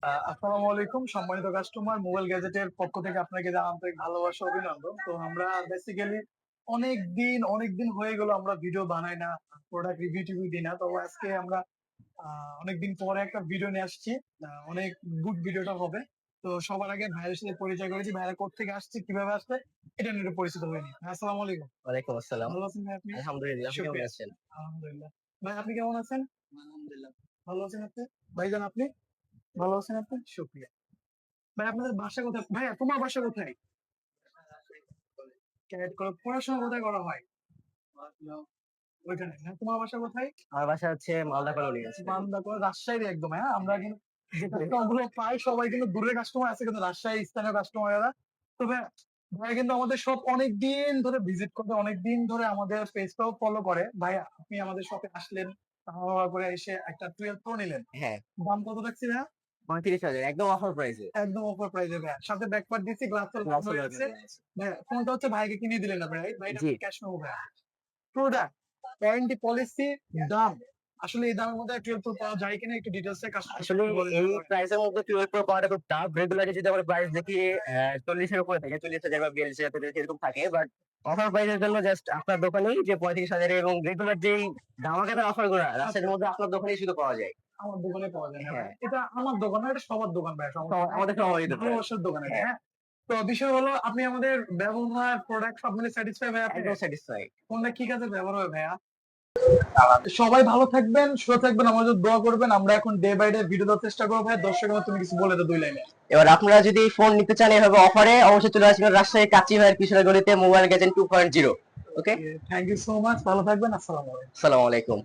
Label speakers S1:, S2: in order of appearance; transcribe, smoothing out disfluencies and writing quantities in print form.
S1: আসসালামু আলাইকুম সম্মানিত কাস্টমার, মোবাইল গ্যাজেটের পক্ষ থেকে আপনাকে আন্তরিক ভালোবাসা অভিনন্দন। তো আমরা বেসিক্যালি অনেকদিন হয়ে গেল আমরা ভিডিও বানাই না, প্রোডাক্ট রিভিউ দিই না। তো আজকে আমরা অনেকদিন পরে একটা ভিডিও নিয়ে আসছি। অনেক গুড ভিডিওটা হবে। তো সবার আগে ভাইয়ের সাথে পরিচয় করেছি। ভাইয়া কোত্থেকে আসছে, কিভাবে আসছে এটা নিয়ে একটু পরিচিত হয়ে নিই। আসসালামু আলাইকুম।
S2: ওয়ালাইকুম আসসালাম।
S1: ভালো আছেন ভাই আপনি?
S2: আলহামদুলিল্লাহ, আপনি কেমন
S1: শুকরিয়া।
S2: আছেন?
S1: আলহামদুলিল্লাহ। ভাই আপনি কেমন আছেন? আলহামদুলিল্লাহ। ভালো আছেন আপনি? ভাইজান আপনি? ভালো আছেন আপনি? শুকরিয়া। ভাই আপনাদের বাসা কোথায়? ভাইয়া তোমার বাসা কোথায়? ক্যারেট করে পড়াশোনা কোথায় করা হয়? ওইখানে। হ্যাঁ, তোমার বাসা কোথায়?
S2: আমার বাসা হচ্ছে মালদা কলোনি আছে।
S1: মান্দা করে রাজশাহীর একদম, হ্যাঁ? আমরা কিন্তু যে কাস্টমার গুলো পাই সবাই কিন্তু দূরের কাস্টমার আছে কিন্তু রাজশাহী স্থানীয় কাস্টমারেরা। তবে ভাইয়া কিন্তু আমাদের শপ অনেকদিন ধরে ভিজিট করে, অনেকদিন ধরে আমাদের পেজটাও ফলো করে। ভাইয়া আপনি আমাদের শপে আসলেন, হওয়ার পরে এসে একটা 12 প্রো নিলেন।
S2: হ্যাঁ,
S1: দাম কত রাখছি ভাইয়া?
S2: ৩৫,০০০ একদম অফার প্রাইসে।
S1: একদম অফার প্রাইস এ ভাইয়া। সাথে ব্যাকপার্ট দিয়েছি, গ্লাস লাগানো হয়ে আছে। ভাইয়া ফোনটা হচ্ছে ভাইকে কিনে দিলেন না ভাই, রাইট? ভাই এটা
S2: জি।
S1: ক্যাশ নেবো ভাইয়া। প্রোডাক্ট, ওয়ারেন্টি পলিসি, দাম। আসলে এই দামের মধ্যে 12 প্রো পাওয়া যায় কিনা একটু ডিটেইলস এ কাস্টমার
S2: আসলে
S1: বলে
S2: এই
S1: দিতে পারেন।
S2: প্রাইসের মধ্যে 12 প্রো পাওয়াটা খুব টাফ। রেগুলারলি যদি আমরা প্রাইস দেখি ৪০ এর উপরে থাকে। ৪০,০০০ বা ৪২,০০০ এরকম থাকে। বাট অফার প্রাইসের জন্য জাস্ট আপনার দোকানেই যে ৩৫,০০০ এবং রেগুলার যেই ধামাকাদার অফার গুলা
S1: আচ্ছা,
S2: রাজশাহীর মধ্যে আপনার দোকানেই শুধু পাওয়া যায়।
S1: আমার দোকানে পাওয়া যায় না ভাই।
S2: হ্যাঁ,
S1: এটা আমার দোকান না, এটা সবার দোকান ভাই, সমস্যা নাই।
S2: আমাদের সবারই দোকান।
S1: ভালোবাসার দোকান এটা,
S2: হ্যাঁ,
S1: হ্যাঁ? তো বিষয় হলো আপনি আমাদের ব্যবহার, প্রোডাক্ট সব মিলে স্যাটিসফাই ভাই আপনি?
S2: একদম স্যাটিসফাই।
S1: ফোনটা কি কাজে ব্যবহার হবে ভাইয়া? সবাই ভালো থাকবেন, সুস্থ থাকবেন, আমাদের জন্য দোয়া করবেন। আমরা এখন ডে বাই ডে ভিডিও দেওয়ার চেষ্টা করবো ভাই। দর্শকের মতো তুমি কিছু বলে দাও ২ লাইনে।
S2: এবার আপনারা যদি ফোন নিতে চান এভাবে অফারে অবশ্যই চলে আসবেন রাজশাহী কাচ্চি ভাইয়ের পিছনে গলিতে mobile gadget 2.0। Okay,
S1: thank you so much. ভালো থাকবেন। আসসালামু আলাইকুম।
S2: আসসালামু আলাইকুম।